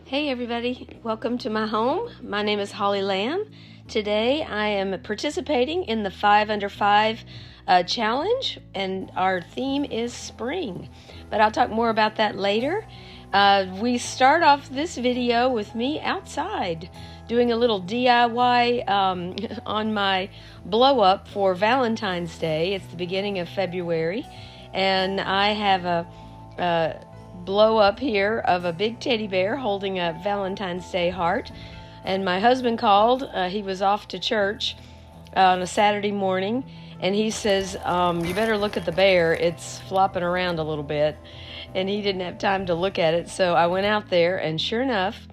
Hey everybody, welcome to my home. My name is Holly Lamb. Today I am participating in the 5 Under 5 challenge, and our theme is spring. But I'll talk more about that later. We start off this video with me outside doing a little DIY on my blow up for Valentine's Day. It's the beginning of February, and I have a blow up here of a big teddy bear holding a Valentine's Day heart. And my husband called. He was off to church on a Saturday morning, and he says, you better look at the bear. It's flopping around a little bit. And he didn't have time to look at it, so I went out there, and sure enough,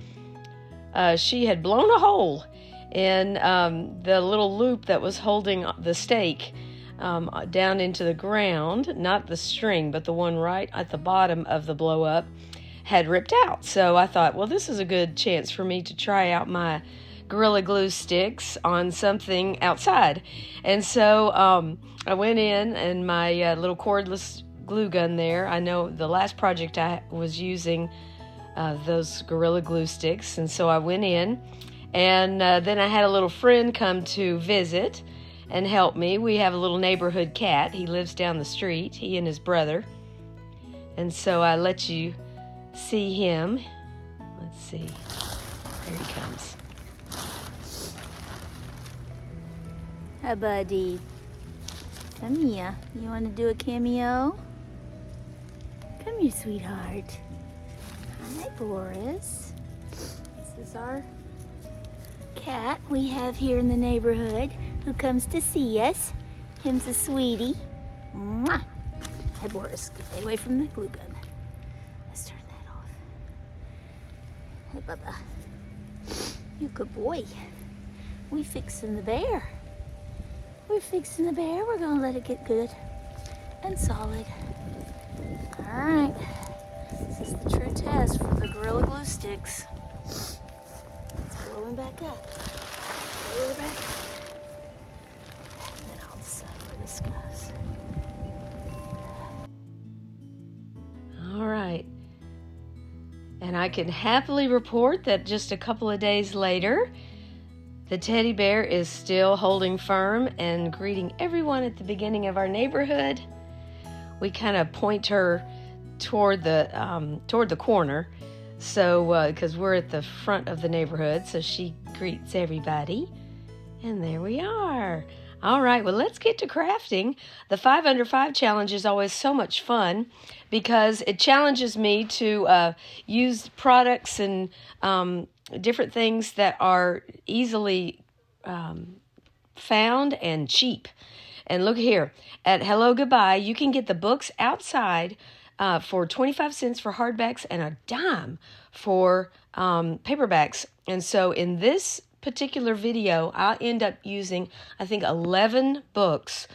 she had blown a hole in the little loop that was holding the stake down into the ground. Not the string, but the one right at the bottom of the blow up had ripped out. So I thought, well, this is a good chance for me to try out my Gorilla Glue sticks on something outside. And so I went in, and my little cordless glue gun there, I know the last project I was using those Gorilla Glue sticks, and so I went in, and then I had a little friend come to visit and help me. We have a little neighborhood cat. He lives down the street, he and his brother. And so I let you see him. Let's see. There he comes. Hi, buddy. Come here. You want to do a cameo? Come here, sweetheart. Hi, Boris. This is our cat we have here in the neighborhood who comes to see us. Him's a sweetie. Mwah. Hi, Boris. Stay away from the glue gun. Let's turn that off. Hey, Bubba. You good boy. We fixing the bear. We're fixing the bear. We're gonna let it get good and solid. All right. This is the true test for the Gorilla Glue sticks. Let's blow him back up. Blow it back up. And then I'll decide where this goes. All right. And I can happily report that just a couple of days later, the teddy bear is still holding firm and greeting everyone at the beginning of our neighborhood. We kind of point her toward the corner, so because we're at the front of the neighborhood, so she greets everybody. And there we are. All right, well, let's get to crafting. The 5 Under 5 challenge is always so much fun because it challenges me to use products and different things that are easily found and cheap. And look here, at Hello Goodbye, you can get the books outside for 25 cents for hardbacks and a dime for paperbacks. And so in this particular video, I'll end up using, I think, 11 books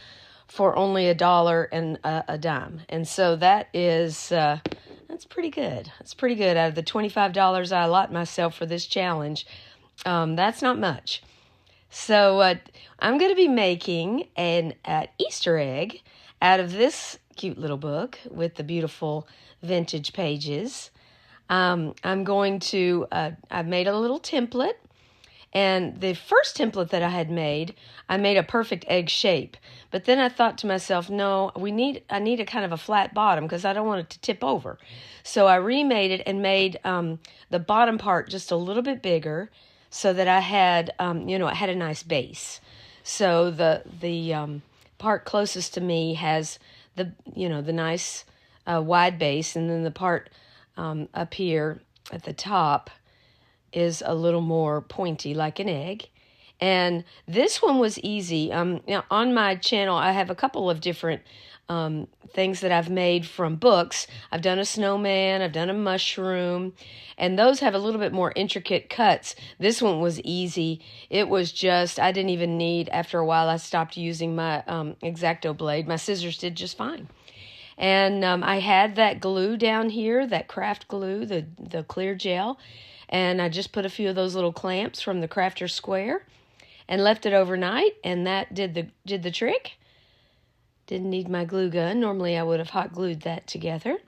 for only $1 and a dime. And so that is, that's pretty good. That's pretty good. Out of the $25 I allot myself for this challenge, that's not much. So I'm going to be making an Easter egg out of this cute little book with the beautiful vintage pages. I'm going to, I've made a little template. And the first template that I had made, I made a perfect egg shape. But then I thought to myself, no, I need a kind of a flat bottom because I don't want it to tip over. So I remade it and made the bottom part just a little bit bigger so that I had, it had a nice base. So the part closest to me has the nice wide base, and then the part up here at the top is a little more pointy, like an egg. And this one was easy. Now on my channel, I have a couple of different things that I've made from books. I've done a snowman, I've done a mushroom, and those have a little bit more intricate cuts. This one was easy. It was just, I didn't even need, after a while, I stopped using my X-Acto blade. My scissors did just fine. And I had that glue down here, that craft glue, the clear gel, and I just put a few of those little clamps from the Crafter Square and left it overnight, and that did the trick. Didn't need my glue gun. Normally I would have hot glued that together.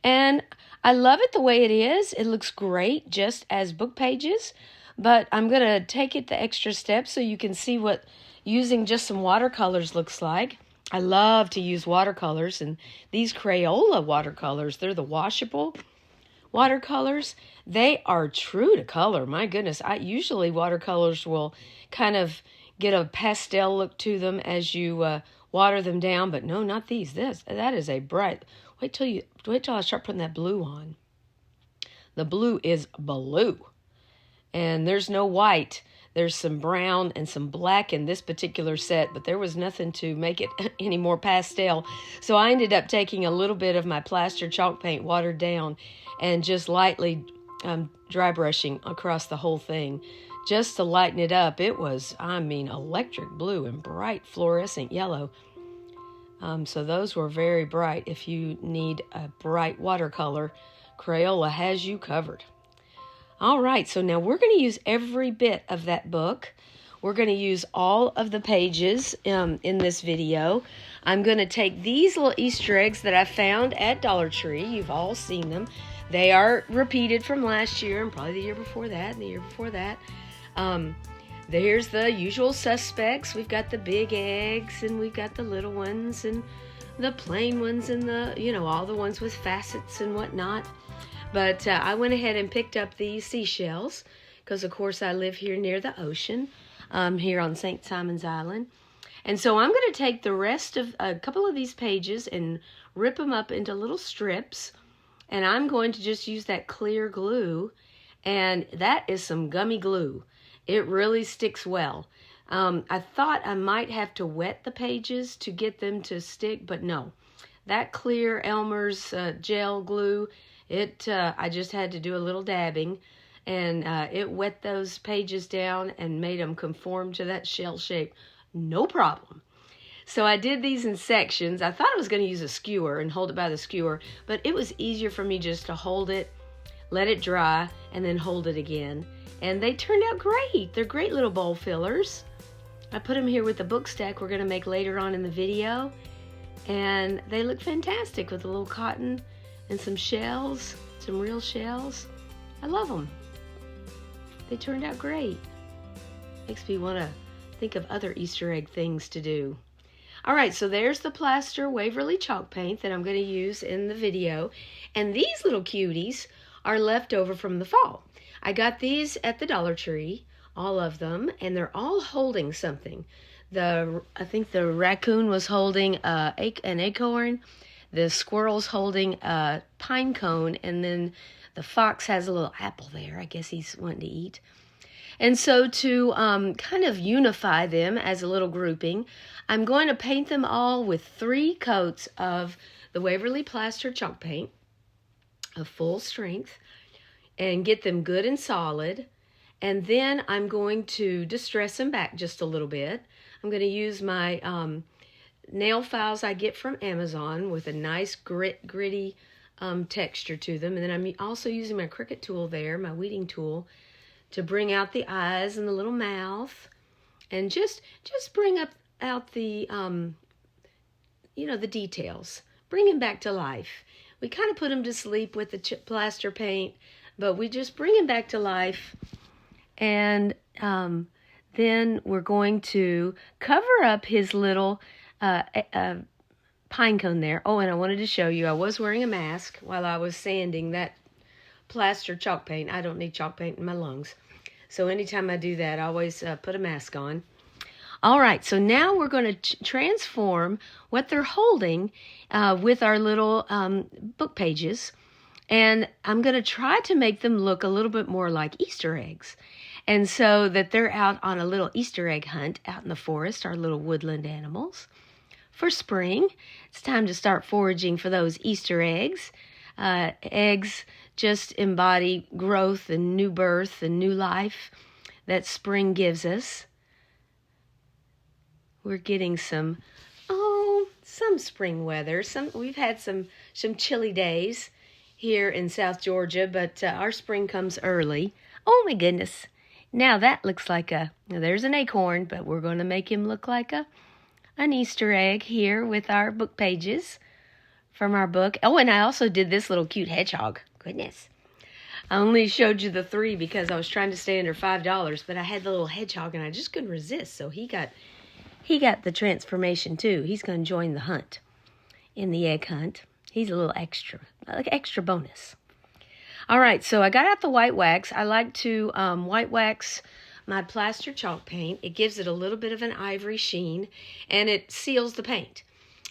And I love it the way it is. It looks great just as book pages, but I'm going to take it the extra step so you can see what using just some watercolors looks like. I love to use watercolors, and these Crayola watercolors, they're the washable watercolors. They are true to color. My goodness, usually watercolors will kind of get a pastel look to them as you water them down, but no, not these. That is a bright. Wait till I start putting that blue on. The blue is blue, and there's no white. There's some brown and some black in this particular set, but there was nothing to make it any more pastel. So I ended up taking a little bit of my plaster chalk paint watered down and just lightly dry brushing across the whole thing just to lighten it up. It was, electric blue and bright fluorescent yellow. So those were very bright. If you need a bright watercolor, Crayola has you covered. All right, so now we're going to use every bit of that book. We're going to use all of the pages in this video. I'm going to take these little Easter eggs that I found at Dollar Tree. You've all seen them. They are repeated from last year and probably the year before that and the year before that. There's the usual suspects. We've got the big eggs and we've got the little ones and the plain ones and all the ones with facets and whatnot. But I went ahead and picked up these seashells because, of course, I live here near the ocean, here on St. Simon's Island. And so I'm going to take the rest of a couple of these pages and rip them up into little strips. And I'm going to just use that clear glue. And that is some gummy glue. It really sticks well. I thought I might have to wet the pages to get them to stick, but no. That clear Elmer's gel glue, I just had to do a little dabbing, and it wet those pages down and made them conform to that shell shape. No problem. So I did these in sections. I thought I was going to use a skewer and hold it by the skewer, but it was easier for me just to hold it, let it dry, and then hold it again. And they turned out great. They're great little bowl fillers. I put them here with the book stack we're going to make later on in the video. And they look fantastic with a little cotton and some shells, some real shells. I love them. They turned out great. Makes me want to think of other Easter egg things to do. All right, so there's the plaster Waverly chalk paint that I'm going to use in the video. And these little cuties are left over from the fall. I got these at the Dollar Tree, all of them, and they're all holding something. I think the raccoon was holding an acorn, the squirrel's holding a pine cone, and then the fox has a little apple there. I guess he's wanting to eat. And so to kind of unify them as a little grouping, I'm going to paint them all with 3 coats of the Waverly Plaster chalk paint of full strength and get them good and solid. And then I'm going to distress them back just a little bit. I'm going to use my nail files I get from Amazon with a nice gritty texture to them. And then I'm also using my Cricut tool there, my weeding tool, to bring out the eyes and the little mouth. And just bring out the, the details. Bring them back to life. We kind of put them to sleep with the plaster paint, but we just bring them back to life. And then we're going to cover up his little pine cone there. Oh, and I wanted to show you, I was wearing a mask while I was sanding that plaster chalk paint. I don't need chalk paint in my lungs. So anytime I do that, I always put a mask on. All right, so now we're going to transform what they're holding with our little book pages. And I'm going to try to make them look a little bit more like Easter eggs. And so that they're out on a little Easter egg hunt out in the forest, our little woodland animals. For spring, it's time to start foraging for those Easter eggs. Eggs just embody growth and new birth and new life that spring gives us. We're getting some spring weather. We've had some chilly days here in South Georgia, but our spring comes early. Oh my goodness. Now that looks like there's an acorn, but we're going to make him look like an Easter egg here with our book pages from our book. Oh, and I also did this little cute hedgehog. Goodness. I only showed you the 3 because I was trying to stay under $5, but I had the little hedgehog and I just couldn't resist. So he got the transformation too. He's going to join the hunt in the egg hunt. He's a little extra, like extra bonus. All right, so I got out the white wax. I like to white wax my plaster chalk paint. It gives it a little bit of an ivory sheen, and it seals the paint.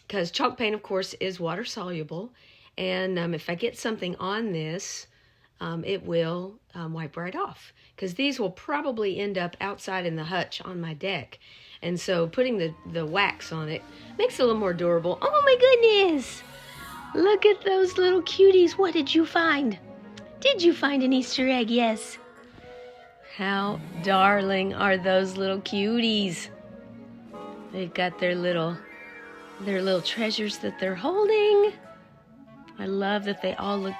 Because chalk paint, of course, is water soluble, and if I get something on this, it will wipe right off. Because these will probably end up outside in the hutch on my deck. And so putting the wax on it makes it a little more durable. Oh my goodness! Look at those little cuties. What did you find? Did you find an Easter egg? Yes. How darling are those little cuties? They've got their little treasures that they're holding. I love that they all look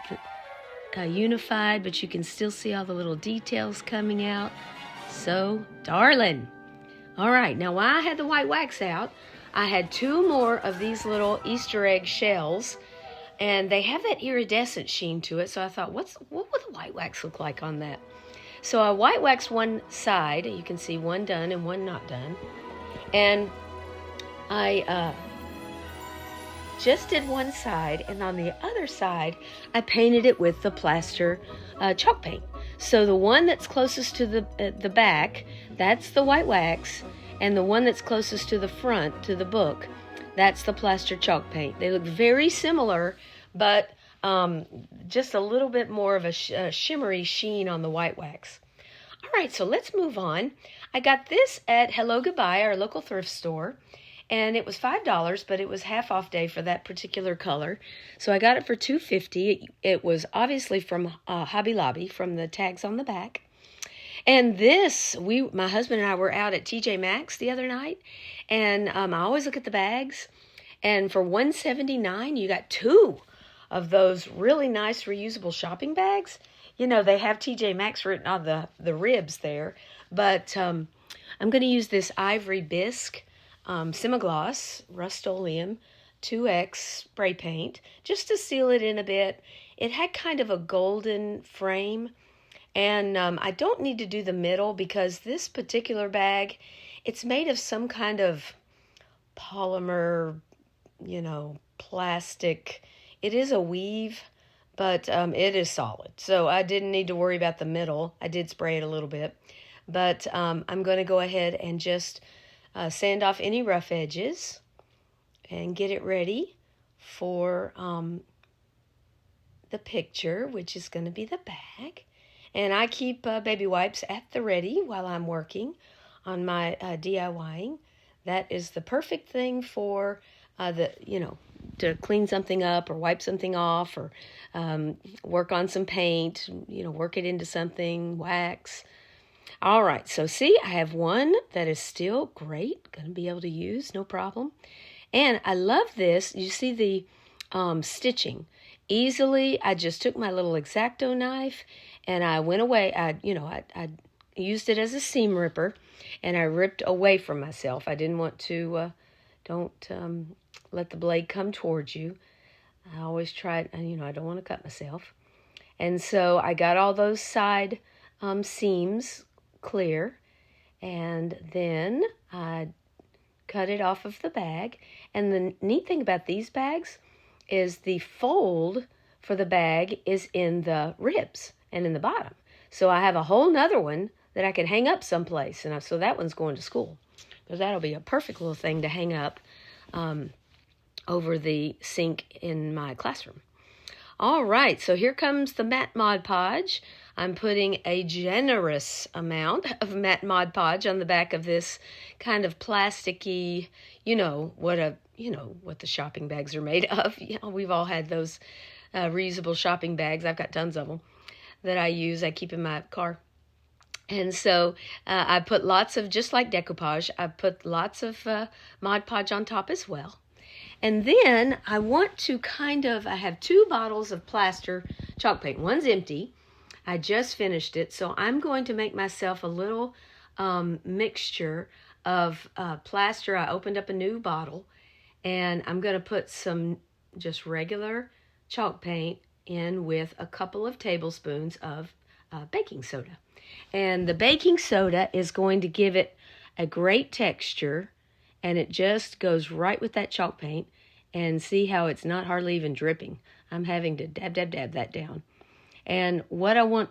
unified, but you can still see all the little details coming out. So darling. All right, now while I had the white wax out, I had 2 more of these little Easter egg shells, and they have that iridescent sheen to it. So I thought, what would the white wax look like on that? So I white waxed one side. You can see one done and one not done. And I just did one side, and on the other side, I painted it with the plaster chalk paint. So the one that's closest to the back, that's the white wax, and the one that's closest to the front, to the book, that's the plaster chalk paint. They look very similar, but just a little bit more of a shimmery sheen on the white wax. All right, so let's move on. I got this at Hello Goodbye, our local thrift store, and it was $5, but it was half off day for that particular color. So I got it for $2.50. It was obviously from Hobby Lobby, from the tags on the back. And this, my husband and I were out at TJ Maxx the other night, and I always look at the bags. And for $1.79, you got 2 of those really nice reusable shopping bags. You know, they have TJ Maxx written on the ribs there. But I'm going to use this Ivory Bisque Simigloss Rust-Oleum 2X spray paint just to seal it in a bit. It had kind of a golden frame. And I don't need to do the middle because this particular bag, it's made of some kind of polymer, plastic. It is a weave, but it is solid. So I didn't need to worry about the middle. I did spray it a little bit. But I'm going to go ahead and just sand off any rough edges and get it ready for the picture, which is going to be the bag. And I keep baby wipes at the ready while I'm working on my DIYing. That is the perfect thing for to clean something up or wipe something off or work on some paint, work it into something, wax. All right, so see, I have one that is still great, going to be able to use, no problem. And I love this. You see the stitching. Easily, I just took my little X-Acto knife and I went away. I used it as a seam ripper, and I ripped away from myself. I didn't want to, don't let the blade come towards you. I always try, I don't want to cut myself. And so I got all those side seams clear, and then I cut it off of the bag. And the neat thing about these bags is the fold for the bag is in the ribs and in the bottom. So I have a whole nother one that I can hang up someplace. And so that one's going to school, because that'll be a perfect little thing to hang up over the sink in my classroom. All right, so here comes the matte Mod Podge. I'm putting a generous amount of matte Mod Podge on the back of this kind of plasticky, what the shopping bags are made of. We've all had those reusable shopping bags. I've got tons of them that I use. I keep in my car. And so I put lots of, just like decoupage, I put lots of Mod Podge on top as well. And then I want to I have 2 bottles of plaster chalk paint. One's empty. I just finished it. So I'm going to make myself a little mixture of plaster. I opened up a new bottle, and I'm going to put some just regular chalk paint in with a couple of tablespoons of baking soda. And the baking soda is going to give it a great texture, and it just goes right with that chalk paint. And see how it's not hardly even dripping. I'm having to dab that down. And what I want,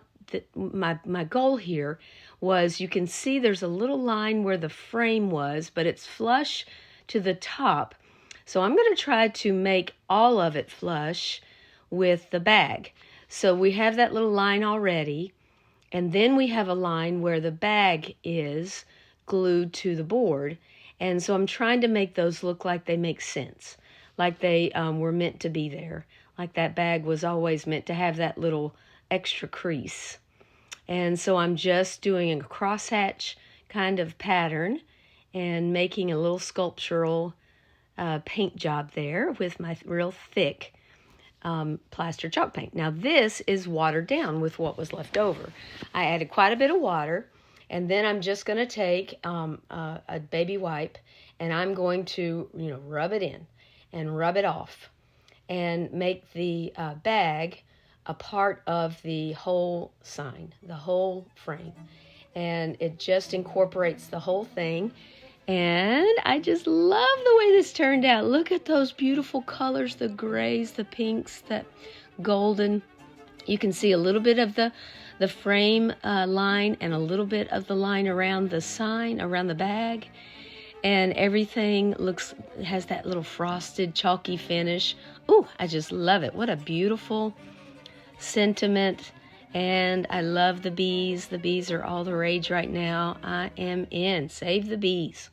my goal here was, you can see there's a little line where the frame was, but it's flush to the top. So I'm going to try to make all of it flush with the bag. So we have that little line already, and then we have a line where the bag is glued to the board. And so I'm trying to make those look like they make sense, like they were meant to be there, like that bag was always meant to have that little extra crease. And so I'm just doing a crosshatch kind of pattern and making a little sculptural paint job there with my real thick plaster chalk paint. Now this is watered down with what was left over. I added quite a bit of water, and then I'm just going to take a baby wipe, and I'm going to rub it in and rub it off and make the bag a part of the whole sign, the whole frame. And it just incorporates the whole thing. And I just love the way this turned out. Look at those beautiful colors, the grays, the pinks, that golden. You can see a little bit of the frame line and a little bit of the line around the sign, around the bag. And everything has that little frosted, chalky finish. Ooh, I just love it. What a beautiful sentiment. And I love the bees. The bees are all the rage right now. I am in. Save the bees.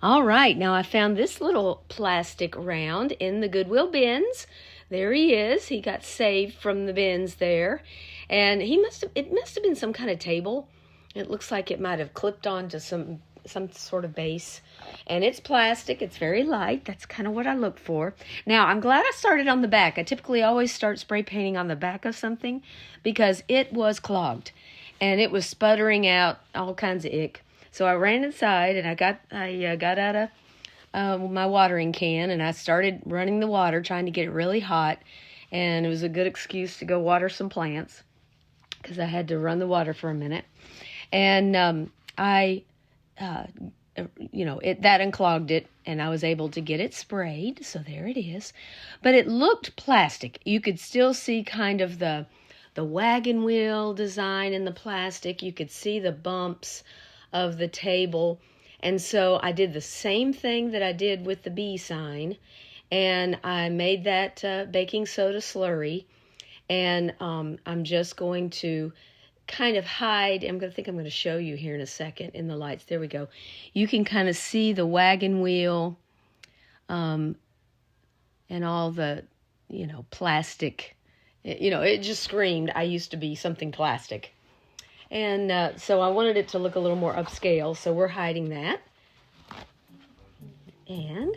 All right, now I found this little plastic round in the Goodwill bins. There he is. He got saved from the bins there. And it must have been some kind of table. It looks like it might have clipped onto some sort of base. And it's plastic. It's very light. That's kind of what I look for. Now, I'm glad I started on the back. I typically always start spray painting on the back of something because it was clogged and it was sputtering out all kinds of ick. So I ran inside and I got out of my watering can, and I started running the water, trying to get it really hot. And it was a good excuse to go water some plants because I had to run the water for a minute. And that unclogged it, and I was able to get it sprayed. So there it is. But it looked plastic. You could still see kind of the wagon wheel design in the plastic. You could see the bumps of the table. And so I did the same thing that I did with the bee sign, and I made that baking soda slurry. And I'm just going to kind of hide. I'm going to show you here in a second in the lights. There we go. You can kind of see the wagon wheel and all the, plastic. It just screamed, I used to be something plastic. And so I wanted it to look a little more upscale, so we're hiding that. And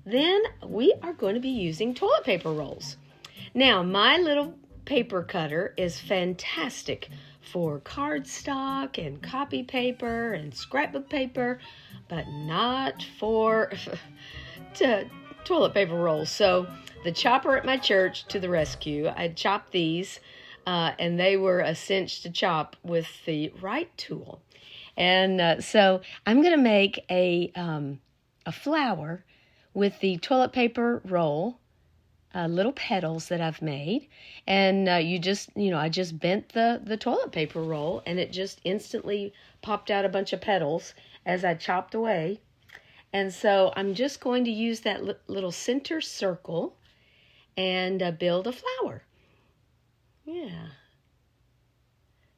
then we are going to be using toilet paper rolls. Now, my little paper cutter is fantastic for cardstock and copy paper and scrapbook paper, but not for toilet paper rolls. So the chopper at my church to the rescue. I chopped these, and they were a cinch to chop with the right tool. And so I'm going to make a flower with the toilet paper roll, little petals that I've made. And I just bent the toilet paper roll, and it just instantly popped out a bunch of petals as I chopped away. And so I'm just going to use that little center circle and build a flower. Yeah.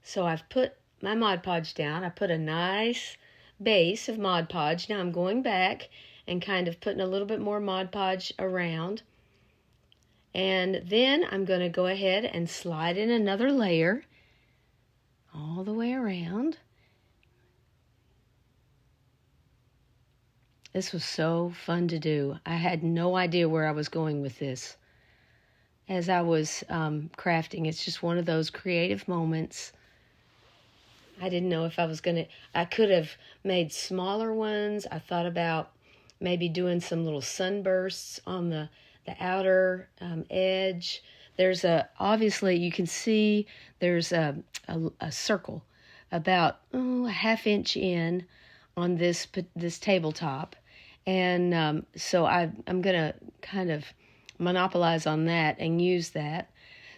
So I've put my Mod Podge down. I put a nice base of Mod Podge. Now I'm going back and kind of putting a little bit more Mod Podge around. And then I'm going to go ahead and slide in another layer all the way around. This was so fun to do. I had no idea where I was going with this as I was crafting. It's just one of those creative moments. I didn't know if I could have made smaller ones. I thought about maybe doing some little sunbursts on the outer edge. There's obviously you can see there's a circle about a ½ inch in on this tabletop. And so I'm going to kind of monopolize on that and use that.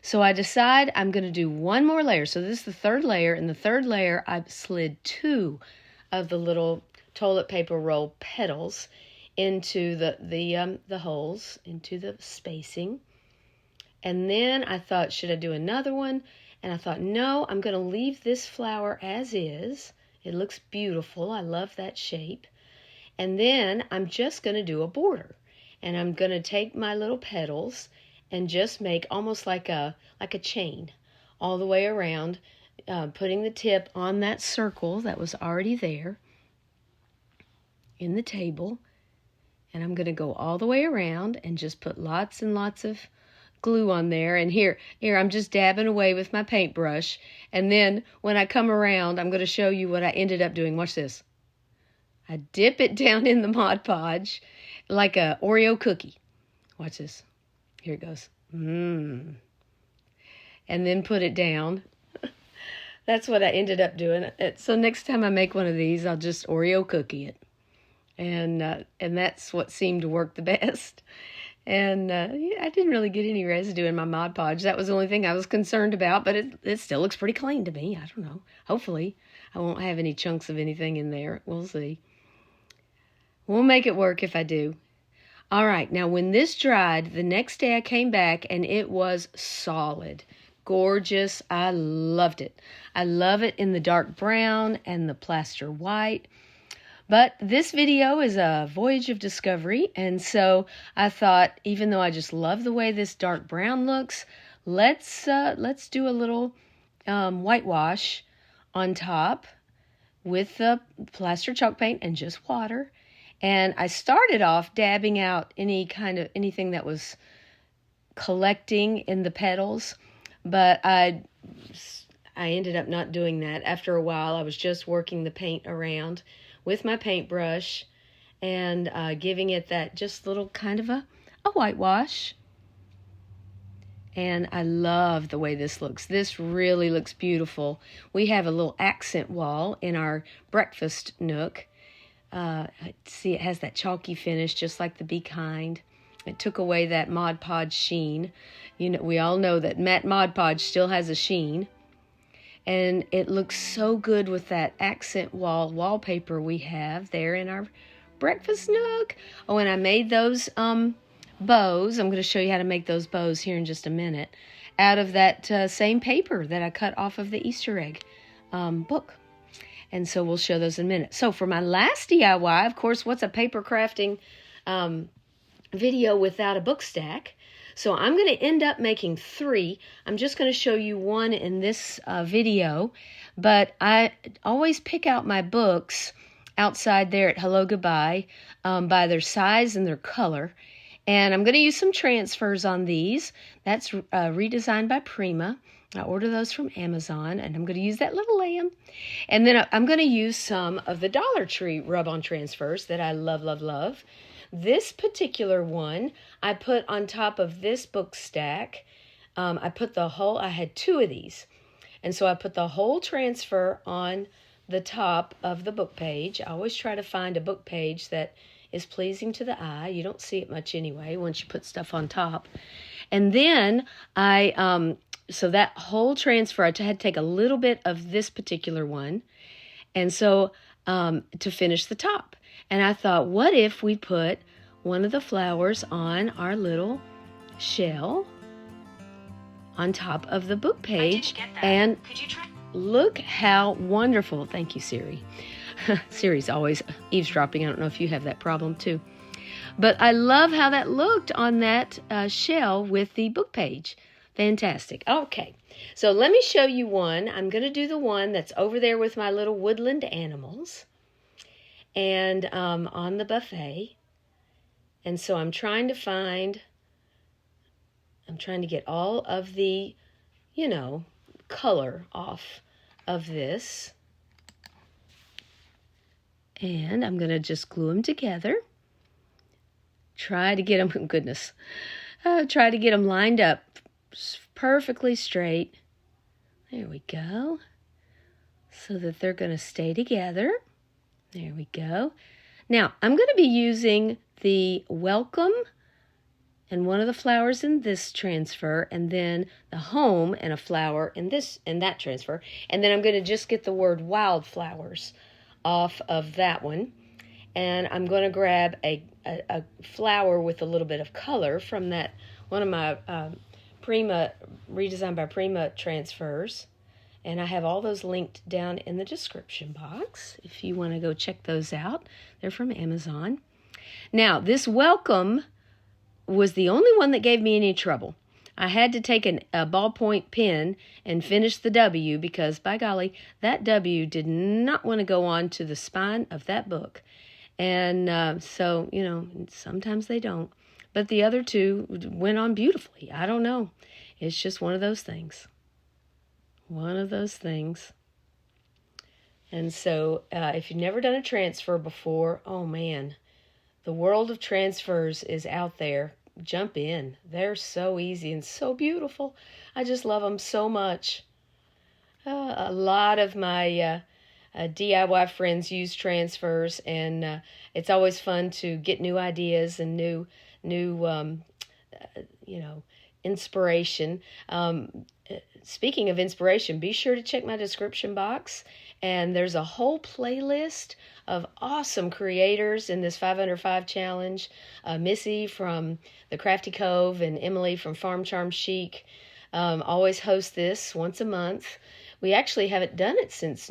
So I decide I'm going to do one more layer. So this is the third layer. In the third layer, I've slid 2 of the little toilet paper roll petals into the holes, into the spacing. And then I thought, should I do another one? And I thought, no, I'm going to leave this flower as is. It looks beautiful. I love that shape. And then I'm just going to do a border. And I'm going to take my little petals and just make almost like a chain all the way around, putting the tip on that circle that was already there in the table. And I'm going to go all the way around and just put lots and lots of glue on there. And here I'm just dabbing away with my paintbrush. And then when I come around, I'm going to show you what I ended up doing. Watch this. I dip it down in the Mod Podge like a Oreo cookie. Watch this. Here it goes. And then put it down. That's what I ended up doing. So next time I make one of these, I'll just Oreo cookie it. And that's what seemed to work the best. And I didn't really get any residue in my Mod Podge. That was the only thing I was concerned about, but it still looks pretty clean to me. I don't know. Hopefully, I won't have any chunks of anything in there. We'll see. We'll make it work if I do. All right, now when this dried, the next day I came back and it was solid. Gorgeous. I loved it. I love it in the dark brown and the plaster white. But this video is a voyage of discovery, and so I thought, even though I just love the way this dark brown looks, let's do a little whitewash on top with the plaster chalk paint and just water. And I started off dabbing out anything that was collecting in the petals, but I ended up not doing that. After a while, I was just working the paint around with my paintbrush and giving it that just little kind of a whitewash. And I love the way this looks. This really looks beautiful. We have a little accent wall in our breakfast nook. See, it has that chalky finish, just like the Be Kind. It took away that Mod Podge sheen. You know, we all know that matte Mod Podge still has a sheen. And it looks so good with that accent wallpaper we have there in our breakfast nook. Oh, and I made those bows. I'm going to show you how to make those bows here in just a minute. Out of that same paper that I cut off of the Easter egg book. And so we'll show those in a minute. So for my last DIY, of course, what's a paper crafting video without a book stack? So I'm going to end up making 3. I'm just going to show you one in this video, but I always pick out my books outside there at Hello Goodbye by their size and their color. And I'm going to use some transfers on these. That's Redesign by Prima. I order those from Amazon, and I'm going to use that little lamb. And then I'm going to use some of the Dollar Tree rub-on transfers that I love, love, love. This particular one, I put on top of this book stack. I had 2 of these. And so I put the whole transfer on the top of the book page. I always try to find a book page that is pleasing to the eye. You don't see it much anyway once you put stuff on top. And then so that whole transfer, I had to take a little bit of this particular one. And so to finish the top. And I thought, what if we put one of the flowers on our little shell on top of the book page? And could you try? Look how wonderful. Thank you, Siri. Siri's always eavesdropping. I don't know if you have that problem too. But I love how that looked on that shell with the book page. Fantastic. Okay, so let me show you one. I'm going to do the one that's over there with my little woodland animals and on the buffet. And so I'm trying to get all of the, color off of this. And I'm going to just glue them together. Try to get them, goodness. Try to get them lined up perfectly straight. There we go. So that they're going to stay together. There we go. Now, I'm going to be using the welcome and one of the flowers in this transfer, and then the home and a flower in that transfer. And then I'm going to just get the word wildflowers off of that one. And I'm going to grab a flower with a little bit of color from that one of my Prima Redesign by Prima transfers. And I have all those linked down in the description box if you want to go check those out. They're from Amazon. Now, this welcome was the only one that gave me any trouble. I had to take a ballpoint pen and finish the W because, by golly, that W did not want to go on to the spine of that book. And so, sometimes they don't. But the other two went on beautifully. I don't know. It's just one of those things. One of those things. And so, if you've never done a transfer before, oh man, the world of transfers is out there. Jump in. They're so easy and so beautiful. I just love them so much. A lot of my DIY friends use transfers, and it's always fun to get new ideas and new inspiration. Speaking of inspiration, be sure to check my description box, and there's a whole playlist of awesome creators in this 5 Under 5 challenge. Missi from the Crafty Cove and Emily from Farm Charm Chic always host this once a month. We actually haven't done it since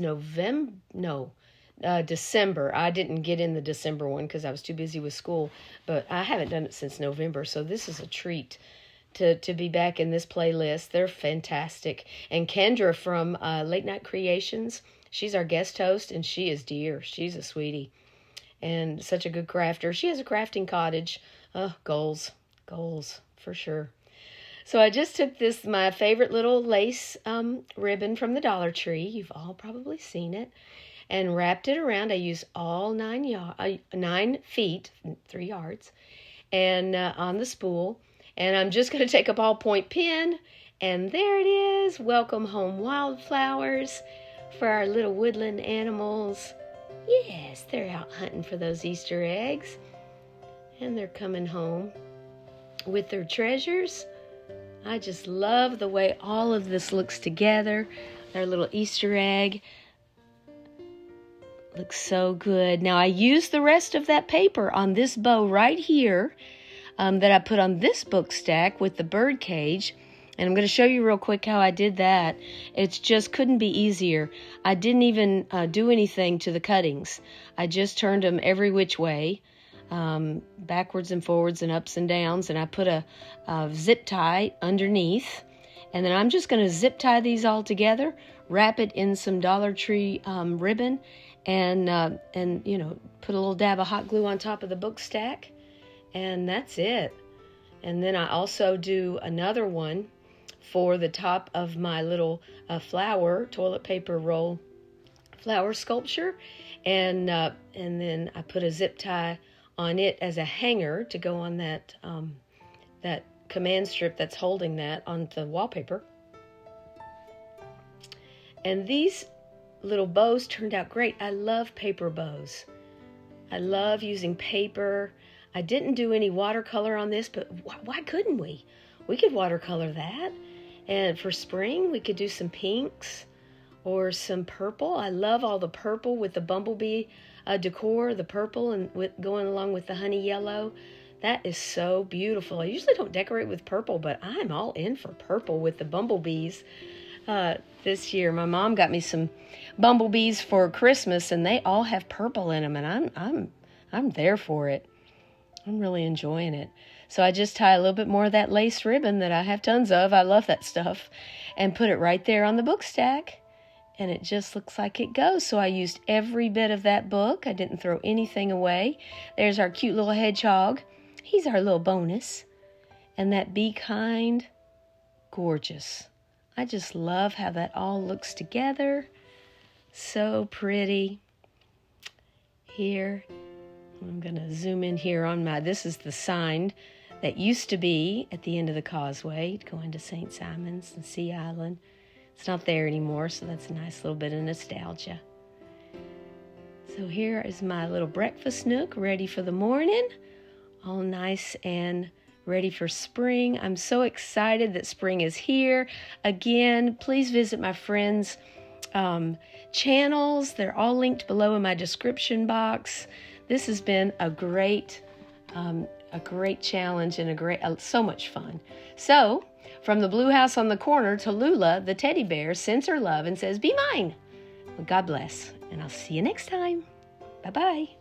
December. I didn't get in the December one because I was too busy with school, but I haven't done it since November, so this is a treat to be back in this playlist. They're fantastic. And Kendra from Late Night Creations, she's our guest host, and she is dear. She's a sweetie and such a good crafter. She has a crafting cottage. Goals for sure. So I just took my favorite little lace ribbon from the Dollar Tree. You've all probably seen it. And wrapped it around. I used all 9 feet, 3 yards, and on the spool. And I'm just going to take a ballpoint pen, and there it is. Welcome home wildflowers for our little woodland animals. Yes, they're out hunting for those Easter eggs. And they're coming home with their treasures. I just love the way all of this looks together. Their little Easter egg looks so good. Now I used the rest of that paper on this bow right here that I put on this book stack with the bird cage. And I'm going to show you real quick how I did that. It just couldn't be easier. I didn't even do anything to the cuttings. I just turned them every which way, backwards and forwards and ups and downs. And I put a zip tie underneath. And then I'm just going to zip tie these all together, wrap it in some Dollar Tree ribbon, and put a little dab of hot glue on top of the book stack. And that's it. And then I also do another one for the top of my little flower toilet paper roll flower sculpture, and then I put a zip tie on it as a hanger to go on that command strip that's holding that on the wallpaper. And these little bows turned out great. I love paper bows. I love using paper. I didn't do any watercolor on this, but why couldn't we? We could watercolor that. And for spring, we could do some pinks or some purple. I love all the purple with the bumblebee decor, the purple and going along with the honey yellow. That is so beautiful. I usually don't decorate with purple, but I'm all in for purple with the bumblebees this year. My mom got me some bumblebees for Christmas, and they all have purple in them, and I'm there for it. I'm really enjoying it. So I just tie a little bit more of that lace ribbon that I have tons of. I love that stuff. And put it right there on the book stack. And it just looks like it goes. So I used every bit of that book. I didn't throw anything away. There's our cute little hedgehog. He's our little bonus. And that Be Kind, gorgeous. I just love how that all looks together. So pretty. Here, I'm going to zoom in here on this is the signed that used to be at the end of the causeway, going to St. Simon's and Sea Island. It's not there anymore, so that's a nice little bit of nostalgia. So here is my little breakfast nook ready for the morning, all nice and ready for spring. I'm so excited that spring is here. Again, please visit my friends' channels. They're all linked below in my description box. This has been a great challenge and so much fun. So, from the blue house on the corner, Telula, the teddy bear, sends her love and says, "Be mine." Well, God bless, and I'll see you next time. Bye-bye.